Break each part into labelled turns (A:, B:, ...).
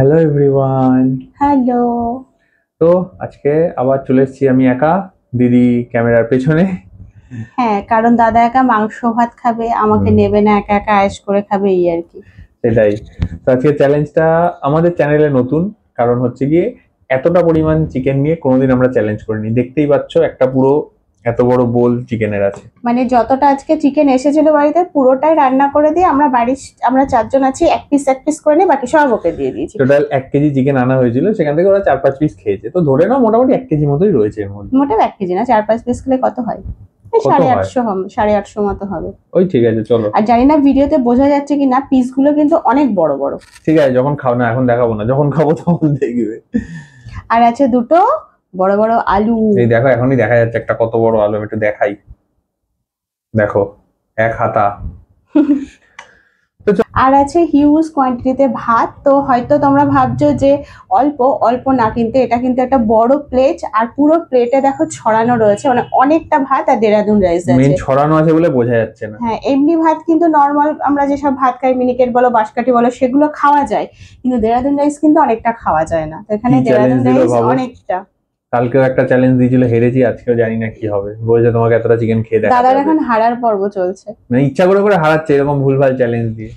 A: Hello everyone.
B: Hello.
A: তো আজকে আবার চলে এসেছি আমি একা, দিদি ক্যামেরার পেছনে।
B: হ্যাঁ, কারণ দাদা একা মাংস ভাত খাবে, আমাকে নেবে না, একা একা আয়েশ করে খাবে এই আর কি।
A: সেটাই। তো আজকে চ্যালেঞ্জটা আমাদের চ্যানেলে নতুন, কারণ হচ্ছে গিয়ে এতটা পরিমাণ চিকেন নিয়ে কোনোদিন আমরা চ্যালেঞ্জ করিনি। দেখতেই পাচ্ছ একটা পুরো এত বড় বোল চিকেনের আছে।
B: মানে যতটা আজকে চিকেন এসেছিল বাড়িতে পুরোটাই রান্না করে দিয়ে আমরা চারজন আছি, এক পিস করে নিয়ে বাকি সব ওকে দিয়ে দিয়েছি।
A: টোটাল 1 কেজি চিকেন আনা হয়েছিল, সেখান থেকে ওরা 4-5 পিস খেয়েছে। তো ধরে নাও মোটামুটি 1 কেজি মতোই রয়েছে এর মধ্যে।
B: মোটেও 1 কেজি না, 4-5 পিস খেলে কত হয়?
A: কত
B: সাড়ে
A: হয়?
B: আটশো হবে, 850 মতো হবে।
A: ওই ঠিক আছে, চলো।
B: আর জানি না ভিডিওতে বোঝা যাচ্ছে কি না, পিসগুলো কিন্তু অনেক বড় বড়।
A: ঠিক আছে, যখন খাও না, এখন দেখাবো না, যখন খাবো তখন দেখবে।
B: আর আছে দুটো বড় বড় আলু।
A: এই দেখো, এখনই দেখা যাচ্ছে একটা কত বড় আলু। আমি একটু দেখাই, দেখো, 1 হাতা।
B: আর আছে হিউজ কোয়ান্টিটিতে ভাত। তো হয়তো তোমরা ভাবছো যে অল্প অল্প না, কিন্তু এটা কিন্তু একটা বড় প্লেট, আর পুরো প্লেটে দেখো ছড়ানো রয়েছে মানে অনেকটা ভাত আর দেরাদুন রাইস
A: মেন
B: আছে।
A: ছড়ানো আছে বলে বোঝা যাচ্ছে না।
B: হ্যাঁ, এমনি ভাত কিন্তু নর্মাল আমরা যেসব ভাত খাই, মিনিকেট বলো বাঁশকাঠি বলো, সেগুলো খাওয়া যায়, কিন্তু দেরাদুন রাইস কিন্তু অনেকটা খাওয়া যায় না। তো এখানে
A: কি চ্যালেঞ্জ
B: দেরাদুন
A: দিল
B: রাইস
A: ভাবো।
B: অনেকটা।
A: কালকেও একটা চ্যালেঞ্জ দিয়েছিল, হেরেছি। আজকেও জানি না কি হবে, বলেছে তোমাকে এতটা চিকেন খেয়ে দেখাতে
B: দাদার
A: হবে।
B: এখন হারার পর্ব চলছে।
A: মানে ইচ্ছা করে করে হারাচ্ছে এরকম ভুলভাল চ্যালেঞ্জ দিয়ে।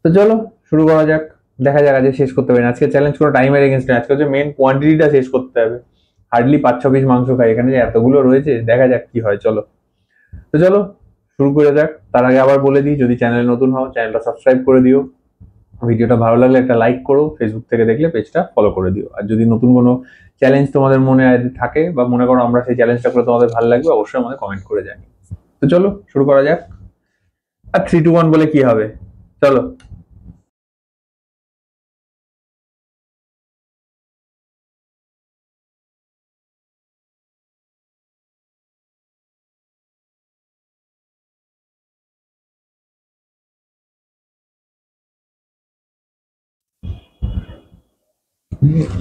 A: তো চলো শুরু করা যাক। দেখা যাক আজকে শেষ করতে পারি না। আজকে চ্যালেঞ্জ কোনো টাইমের এগেনস্ট না, আজকে হচ্ছে মেন কোয়ান্টিটিটা শেষ করতে হবে। হার্ডলি 5-6 পিস মাংস খাই, এখানে যে এতগুলো রয়েছে, দেখা যাক কি হয়। চলো, তো চলো শুরু করে যাক। তার আগে আবার বলে দিই, যদি চ্যানেল নতুন হও চ্যানেলটা সাবস্ক্রাইব করে দিও। ভিডিওটা ভালো লাগলে একটা লাইক করো, ফেসবুক থেকে দেখলে পেজটা ফলো করে দিও। আর যদি নতুন কোনো চ্যালেঞ্জ তোমাদের মনে থাকে বা মনে করো আমরা সেই চ্যালেঞ্জটা করে তোমাদের ভালো লাগবে, অবশ্যই আমাদের কমেন্ট করে জানিও। তো চলো শুরু করা যাক। আর 3, 2, 1 বলে কি হবে, চলো।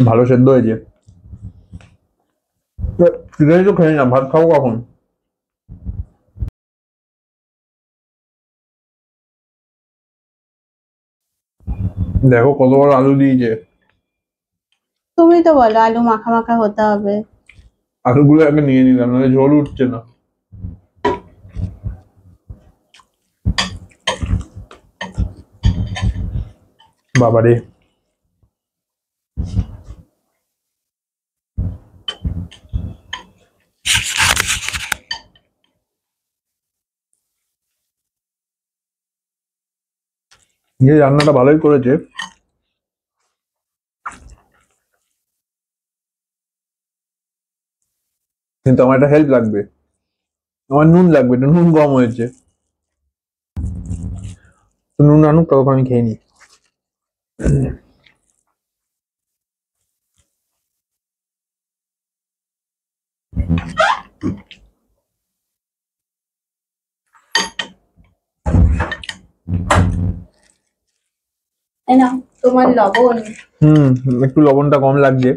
A: ভালো সেদ্ধ হয়েছে। চিকেন তো খেয়ে না, ভাত খাবো কখন? দেখো কত বড় আলু দিয়েছে।
B: তুমি তো বলো আলু মাখা মাখা হতে হবে।
A: আলুগুলো আগে নিয়ে নিলাম, নাহলে ঝোল উঠছে না। বাবারে, যে রান্নাটা ভালোই করেছে, কিন্তু আমার একটা হেল্প লাগবে। আমার নুন লাগবে, একটু নুন কম হয়েছে। তো নুন আনুক, তখন আমি খেয়ে নিই।
B: এই নাও তোমার লবণ।
A: হুম, একটু লবণটা কম লাগছে।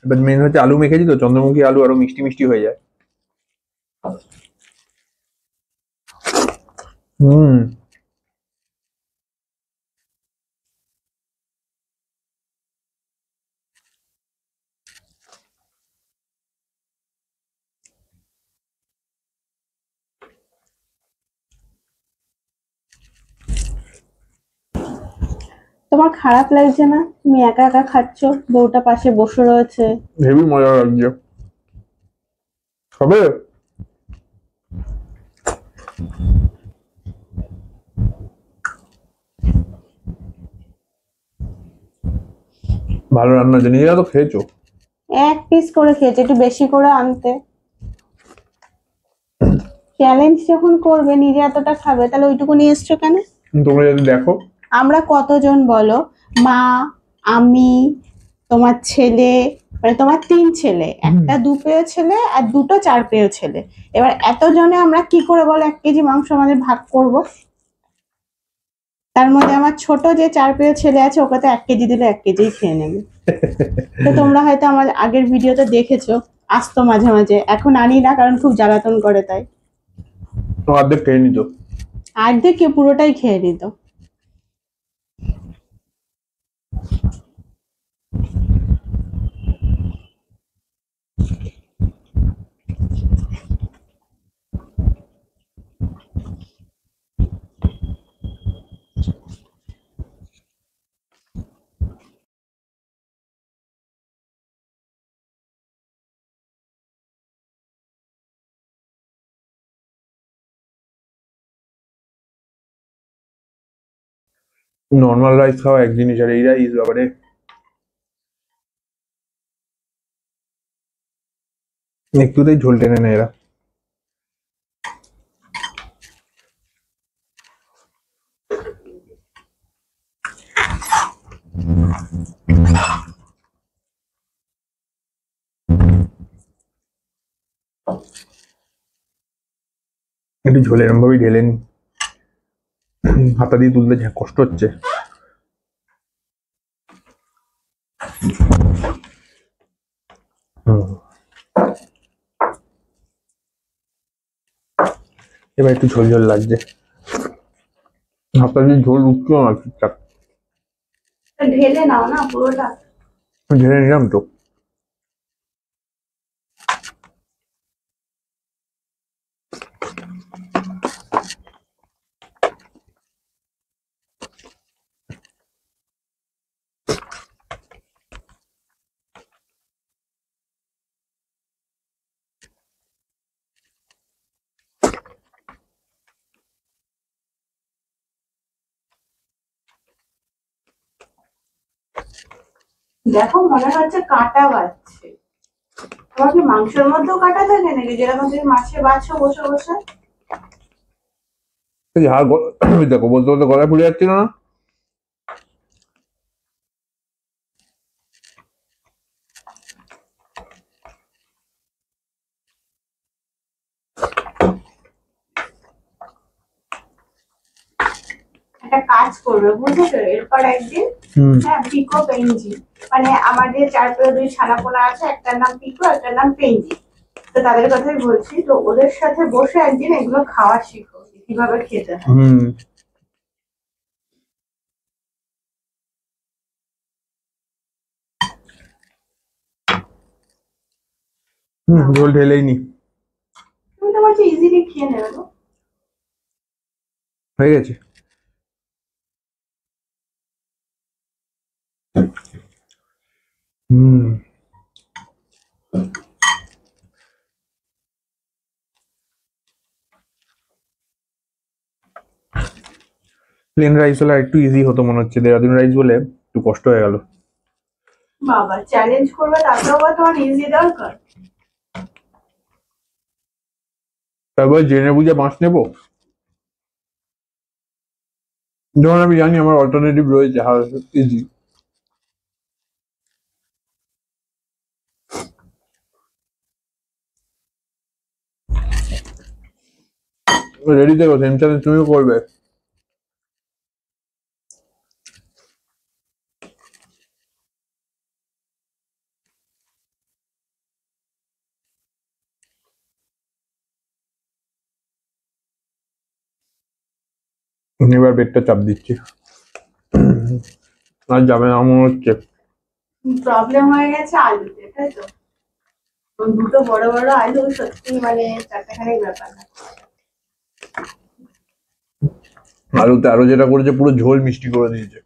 A: এবার মেন হচ্ছে আলু মেখেছি তো, চন্দ্রমুখী আলু আরো মিষ্টি মিষ্টি হয়ে যায়। হুম,
B: তোমার খারাপ লাগছে না? তুমি একা একা খাচ্ছ, বউটা পাশে বসে রয়েছে।
A: হেবি মজা লাগছে। হবে। ভালো রান্না হয়েছে, নিজেরা তো খেয়েছো।
B: এক পিস করে খেয়েছে, একটু বেশি করে আনতে। চ্যালেঞ্জ যখন করবে, নিজে এতটা খাবে, তাহলে ওইটুকু নিয়ে এসছো কেন?
A: তোমরা যদি দেখো,
B: আমরা কতজন বলো? মা, আমি, তোমার ছেলে, মানে তোমার 3 ছেলে, একটা 2 পেয়ে ছেলে আর দুটো 4 পেয়ে ছেলে। এবার এতজনে আমরা কি করে বলো 1 কেজি মাংস আমাদের ভাগ করব? তার মধ্যে আমার ছোট যে 4 পেয়ে ছেলে আছে, ওকে তো 1 কেজি দিলে 1 কেজি খেয়ে নেবে। তো তোমরা হয়তো আমার আগের ভিডিওতে দেখেছো, আসতো মাঝে মাঝে, এখন আনি না কারণ খুব জ্বালাতন করে তাই।
A: তো অর্ধেক খেয়ে নিত।
B: অর্ধেক কি, পুরোটাই খেয়ে নিত।
A: নর্মাল রাইস খাওয়া এক জিনিস, আর এই রাইস ব্যাপারে একটুতেই ঝোল টেনে নেয় এরা। একটু ঝোল এরম ভাবেই ঢেলে নি, হাতা দিয়ে তুলতে কষ্ট হচ্ছে। এবার একটু ঝোল ঝোল লাগছে, হাতা দিয়ে ঝোল উঠলো না ঠিকঠাক।
B: ঢেলে নাও না পুরোটা।
A: ঢেলে নিলাম তো।
B: দেখো মনে হচ্ছে কাঁটা বাজছে। তোমার কি মাংসের মধ্যেও কাঁটা থাকে নাকি, যেরকম তুমি মাছে বাছো বসে বসে?
A: দেখো বলতে বলতে গলায় ফুলে যাচ্ছিল না।
B: একটা কাজ করবে বুঝেছো, এরপর একদিন হ্যাঁ পিকো পেঞ্জি, মানে আমাদের 4 2 ছানাপোনা আছে, একটার নাম পিকো একটার নাম পেঞ্জি। তো তাদের কথাই বলছি, তো ওদের সাথে বসে একদিন এগুলো খাওয়া শিখো, কিভাবে খেতে হয়।
A: ঝোল ঢেলেই নি,
B: তুমি তো বলছো ইজিলি খেয়ে নেবে গো।
A: হয়ে গেছে। প্লেন রাইস হলে একটু ইজি হতো মনে হচ্ছে, দেরাদুন রাইস বলে একটু কষ্ট হয়ে গেল।
B: বাবা চ্যালেঞ্জ করবে, তাতেও আবার তোমার ইজি দরকার?
A: তারপর জেনে বুঝে বাঁশ নেবো, যখন আমি জানি আমার অল্টারনেটিভ রয়েছে ইজি। রেডি দেখো, সেম চ্যালেঞ্জ তুমিও করবে। এবার পেটটা চাপ দিচ্ছি, আর যাবে না মনে হচ্ছে।
B: প্রবলেম হয়ে গেছে আলুতে, তাই তো? দুটো বড় বড় আলু সত্যি মানে চারটাখানি ব্যাপার না।
A: আলুতে আরো যেটা করেছে, পুরো ঝোল মিষ্টি করে দিয়েছে।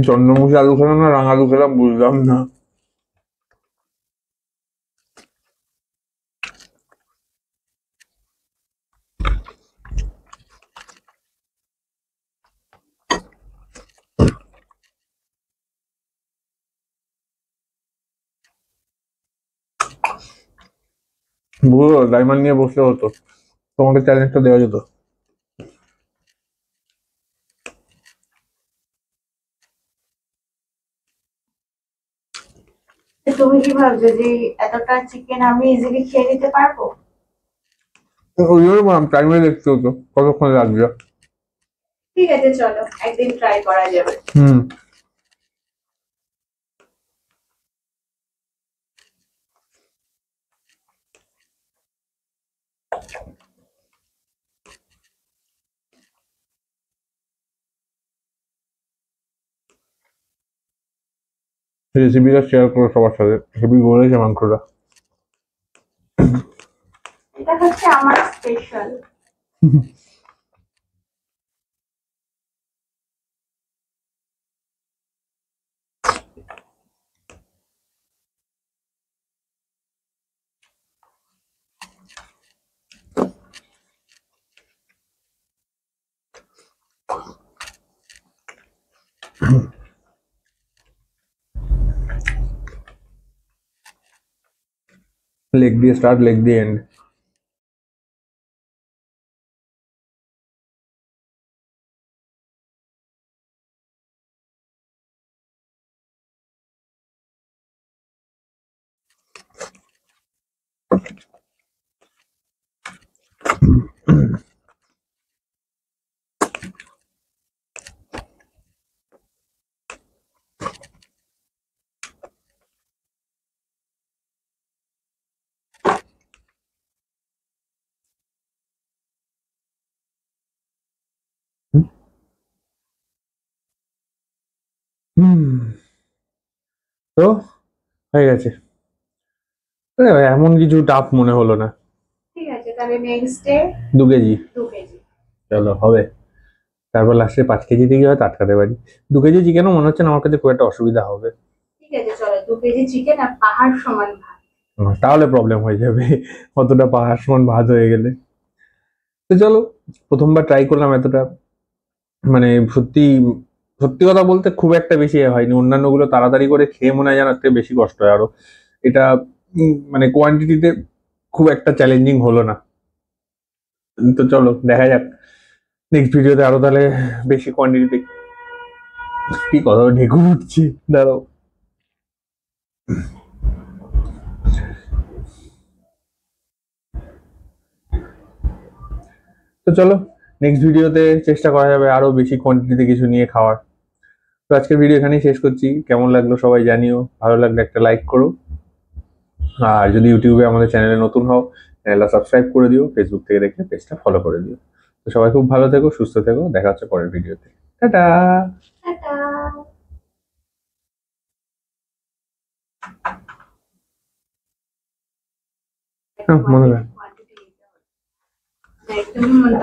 A: চন্দ্রমুখী আলু খেলাম না রাঙা আলু খেলাম বুঝলাম না। বুঝলো, ডায়মন্ড নিয়ে বসলে হতো, তোমাকে চ্যালেঞ্জটা দেওয়া যেত।
B: তুমি কি ভাবছো যে এতটা চিকেন আমি ইজিলি খেয়ে নিতে পারবো?
A: ওই জন্য বললাম টাইমে দেখতে হতো কতক্ষণ লাগবে।
B: ঠিক আছে চলো একদিন ট্রাই করা যাবে।
A: হুম। রেসিপিটা শেয়ার করো সবার সাথে, হেভি বলেছে মাংসটা।
B: এটা হচ্ছে আমার স্পেশাল।
A: লেগ দিয়ে স্টার্ট, লেগ দিয়ে এন্ড। তো হয়ে গেছে, এমন কিছু টাফ মনে হলো না।
B: ঠিক আছে, তাহলে নেক্সট ডে
A: 2 কেজি
B: 2 কেজি।
A: চলো হবে। তারপর লাস্টে 5 কেজি থেকে হয়তো আটকাতে পারি। 2 কেজি চিকেনও মনে হচ্ছে না আমার কাছে খুব একটা অসুবিধা হবে।
B: ঠিক আছে চলো, 2 কেজি চিকেন আর পাহাড় সমান ভাত।
A: তাহলে প্রবলেম হয়ে যাবে অতটা পাহাড় সমান ভাত হয়ে গেলে। তো চলো, প্রথমবার ট্রাই করলাম এতটা, মানে সত্যি সত্যি কথা বলতে খুব একটা বেশি হয়নি। অন্যান্য গুলো তাড়াতাড়ি করে খেয়ে মনে হয় যেন এর থেকে বেশি কষ্ট হয় আরো। এটা মানে কোয়ান্টিটিতে খুব একটা চ্যালেঞ্জিং হলো না। তো চলো দেখা যাক নেক্সট ভিডিওতে আরো তাহলে বেশি কোয়ান্টিটিতে। কি কথা ঢেকুর উঠছে, দাঁড়াও। তো চলো নেক্সট ভিডিওতে চেষ্টা করা যাবে আরো বেশি কোয়ান্টিটিতে কিছু নিয়ে খাওয়ার। তো আজকের ভিডিও এখানেই শেষ করছি। কেমন লাগলো সবাই জানিও, ভালো লাগলে একটা লাইক করো। আর যদি ইউটিউবে আমাদের চ্যানেলে নতুন হও, চ্যানেলটা সাবস্ক্রাইব করে দিও, ফেসবুক থেকে দেখলে পেজটা ফলো করে দিও। তো সবাই খুব ভালো থেকো, সুস্থ থেকো, দেখা হচ্ছে পরের ভিডিওতে। টাটা।
B: টাটা।
A: মনে হয়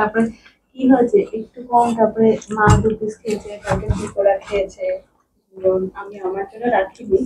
B: তারপরে কি হয়েছে, একটু কম, তারপরে মা 2 পিস খেয়েছে, কালকে 2 করা খেয়েছে, আমি আমার জন্য রাখিনি।